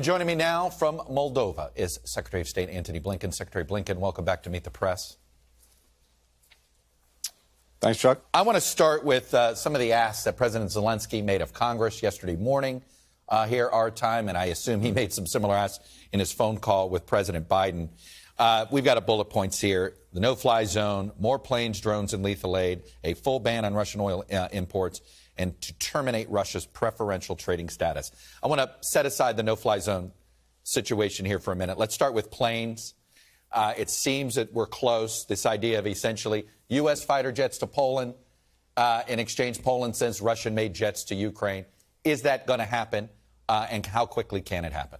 Joining me now from Moldova is Secretary of State Antony Blinken. Secretary Blinken, welcome back to Meet the Press. Thanks, Chuck. I want to start with some of the asks that President Zelensky made of Congress yesterday morning here our time, and I assume he made some similar asks in his phone call with President Biden. We've got a bullet points here: the no-fly zone, more planes, drones, and lethal aid, a full ban on Russian oil imports, and to terminate Russia's preferential trading status. I want to set aside the no-fly zone situation here for a minute. Let's start with planes. It seems that we're close. This idea of essentially U.S. fighter jets to Poland. In exchange, Poland sends Russian-made jets to Ukraine. Is that going to happen? And how quickly can it happen?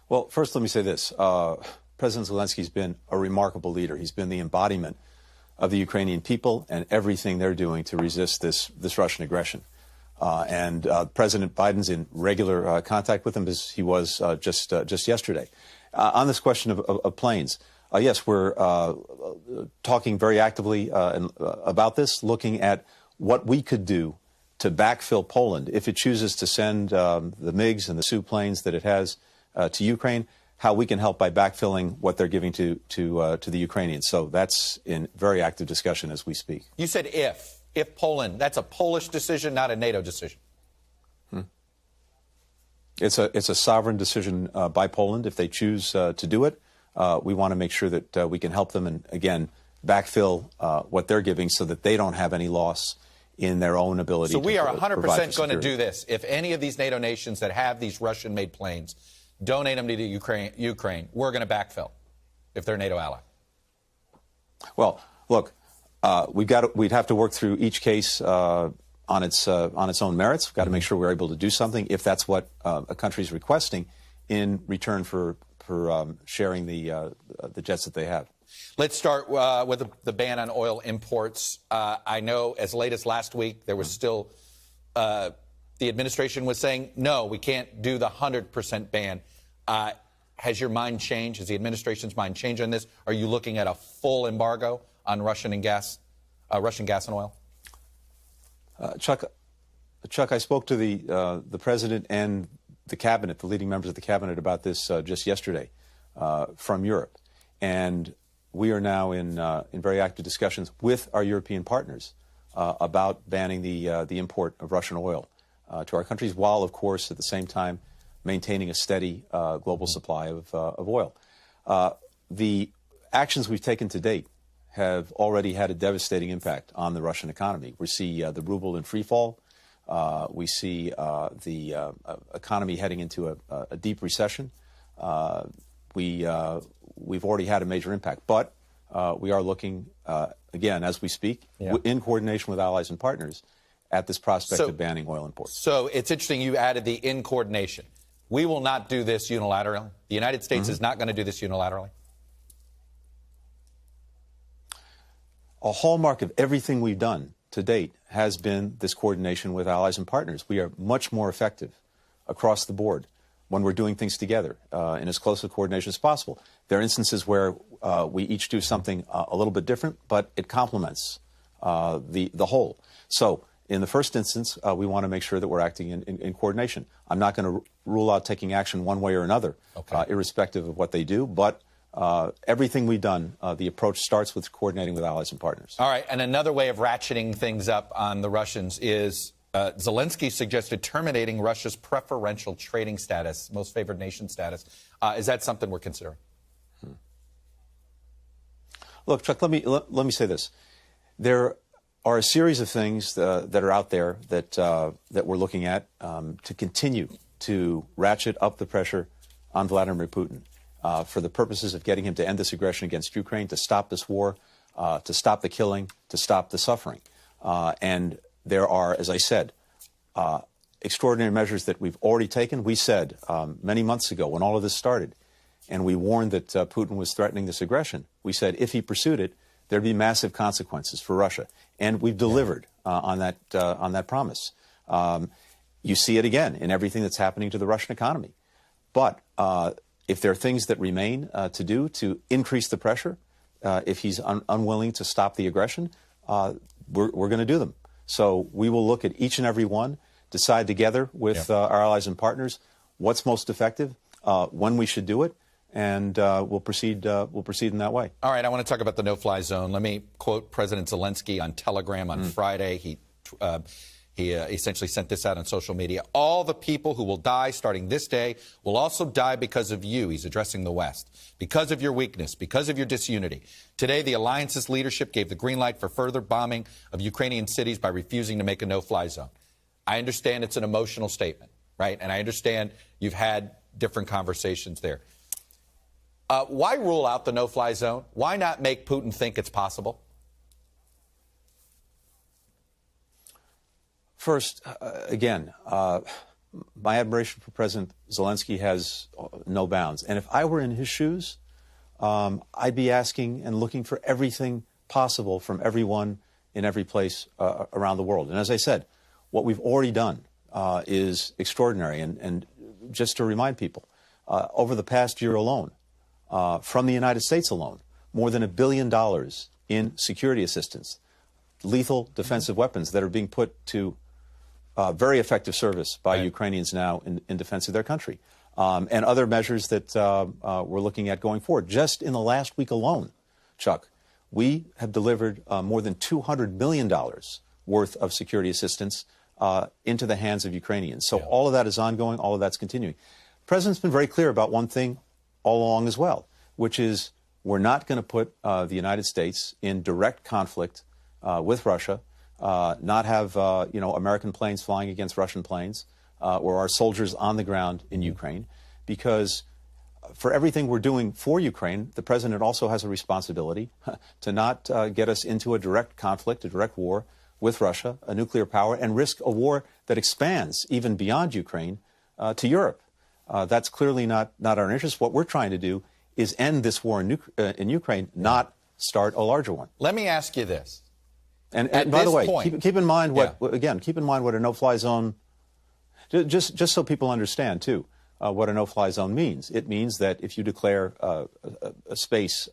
Well, first, let me say this. President Zelensky's been a remarkable leader. He's been the embodiment of the Ukrainian people and everything they're doing to resist this Russian aggression. And President Biden's in regular contact with him, as he was just yesterday. On this question of planes, yes, we're talking very actively about this, looking at what we could do to backfill Poland if it chooses to send the MiGs and the Su planes that it has to Ukraine, how we can help by backfilling what they're giving to the Ukrainians. So that's in very active discussion as we speak. You said if Poland, that's a Polish decision, not a NATO decision. It's a sovereign decision by Poland. If they choose to do it, we want to make sure that we can help them and, again, backfill what they're giving so that they don't have any loss in their own ability to provide for security. So we are 100% going to do this. If any of these NATO nations that have these Russian-made planes donate them to Ukraine, we're going to backfill if they're a NATO ally. Well, look, we'd have to work through each case on its own merits. We've got to make sure we're able to do something if that's what a country is requesting in return for sharing the jets that they have. Let's start with the ban on oil imports. I know as late as last week there was still the administration was saying, no, we can't do the 100% ban. Has your mind changed? Has the administration's mind changed on this? Are you looking at a full embargo on Russian gas and oil? Chuck, I spoke to the president and the cabinet, the leading members of the cabinet, about this just yesterday from Europe, and we are now in very active discussions with our European partners about banning the import of Russian oil to our countries, while, of course, at the same time maintaining a steady global supply of oil. The actions we've taken to date have already had a devastating impact on the Russian economy. We see the ruble in free fall. We see the economy heading into a deep recession. We've already had a major impact, but we are looking, again, as we speak, in coordination with allies and partners, at this prospect of banning oil imports. So it's interesting you added the in coordination. We will not do this unilaterally. The United States is not going to do this unilaterally. A hallmark of everything we've done to date has been this coordination with allies and partners. We are much more effective across the board when we're doing things together in as close a coordination as possible. There are instances where we each do something a little bit different, but it complements the whole. So in the first instance, we want to make sure that we're acting in coordination. I'm not going to rule out taking action one way or another, irrespective of what they do, but everything we've done, the approach starts with coordinating with allies and partners. All right, and another way of ratcheting things up on the Russians is Zelensky suggested terminating Russia's preferential trading status, most favored nation status. Is that something we're considering? Look, Chuck, let me say this. There are a series of things that are out there that we're looking at to continue to ratchet up the pressure on Vladimir Putin for the purposes of getting him to end this aggression against Ukraine, to stop this war, to stop the killing, to stop the suffering. And there are, as I said, extraordinary measures that we've already taken. We said many months ago when all of this started, and we warned that Putin was threatening this aggression, we said if he pursued it, there'd be massive consequences for Russia. And we've delivered on that promise. You see it again in everything that's happening to the Russian economy. But if there are things that remain to do to increase the pressure, if he's unwilling to stop the aggression, we're going to do them. So we will look at each and every one decide together with our allies and partners what's most effective, when we should do it, and we'll proceed in that way. All right, I want to talk about the no-fly zone. Let me quote President Zelensky on Telegram on Friday. He essentially sent this out on social media. All the people who will die starting this day will also die because of you. He's addressing the West. Because of your weakness, because of your disunity. Today, the alliance's leadership gave the green light for further bombing of Ukrainian cities by refusing to make a no-fly zone. I understand it's an emotional statement, right? And I understand you've had different conversations there. Why rule out the no-fly zone? Why not make Putin think it's possible? First, again, my admiration for President Zelensky has no bounds. And if I were in his shoes, I'd be asking and looking for everything possible from everyone in every place around the world. And as I said, what we've already done is extraordinary. And just to remind people, over the past year alone, from the United States alone, more than $1 billion in security assistance, lethal defensive weapons that are being put to very effective service by Ukrainians now in defense of their country, and other measures that we're looking at going forward. Just in the last week alone, Chuck, we have delivered more than $200 million worth of security assistance into the hands of Ukrainians. So all of that is ongoing, all of that's continuing. The President's been very clear about one thing all along as well, which is we're not going to put the United States in direct conflict with Russia, not have American planes flying against Russian planes, or our soldiers on the ground in Ukraine, because for everything we're doing for Ukraine, the President also has a responsibility to not get us into a direct conflict, a direct war with Russia, a nuclear power, and risk a war that expands even beyond Ukraine to Europe. That's clearly not our interest. What we're trying to do is end this war in Ukraine, not start a larger one. Let me ask you this. And by the way, keep in mind keep in mind what a no-fly zone, just so people understand, too, what a no-fly zone means. It means that if you declare a space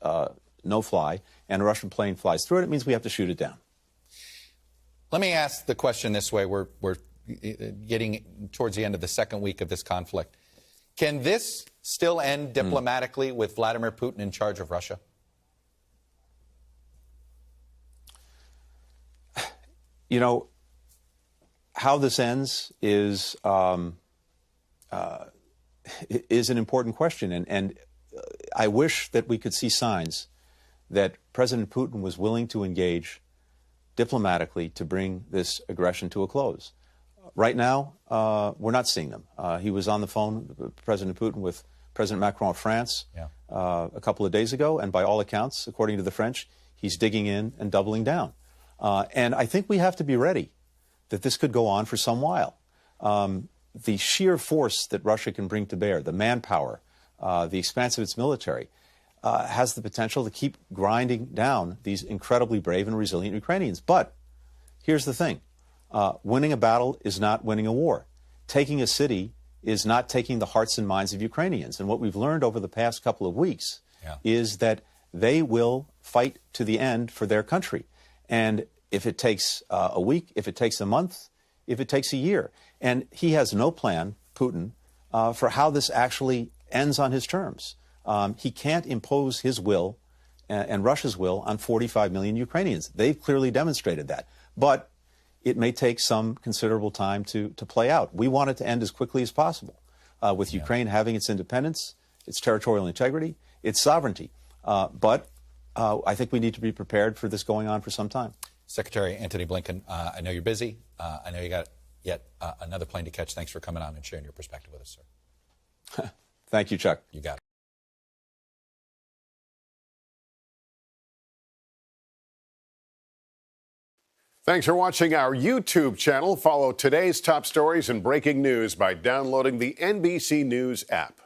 no-fly and a Russian plane flies through it, it means we have to shoot it down. Let me ask the question this way. We're getting towards the end of the second week of this conflict. Can this still end diplomatically with Vladimir Putin in charge of Russia? You know, how this ends is an important question. And I wish that we could see signs that President Putin was willing to engage diplomatically to bring this aggression to a close. Right now, we're not seeing them. He was on the phone, President Putin, with President Macron of France a couple of days ago, and by all accounts, according to the French, he's digging in and doubling down. And I think we have to be ready that this could go on for some while. The sheer force that Russia can bring to bear, the manpower, the expanse of its military, has the potential to keep grinding down these incredibly brave and resilient Ukrainians. But here's the thing. Winning a battle is not winning a war. Taking a city is not taking the hearts and minds of Ukrainians. And what we've learned over the past couple of weeks is that they will fight to the end for their country. And if it takes a week, if it takes a month, if it takes a year. And he has no plan, Putin, for how this actually ends on his terms. He can't impose his will and Russia's will on 45 million Ukrainians. They've clearly demonstrated that. But it may take some considerable time to play out. We want it to end as quickly as possible, with Ukraine having its independence, its territorial integrity, its sovereignty. But I think we need to be prepared for this going on for some time. Secretary Antony Blinken, I know you're busy. I know you got yet another plane to catch. Thanks for coming on and sharing your perspective with us, sir. Thank you, Chuck. You got it. Thanks for watching our YouTube channel. Follow today's top stories and breaking news by downloading the NBC News app.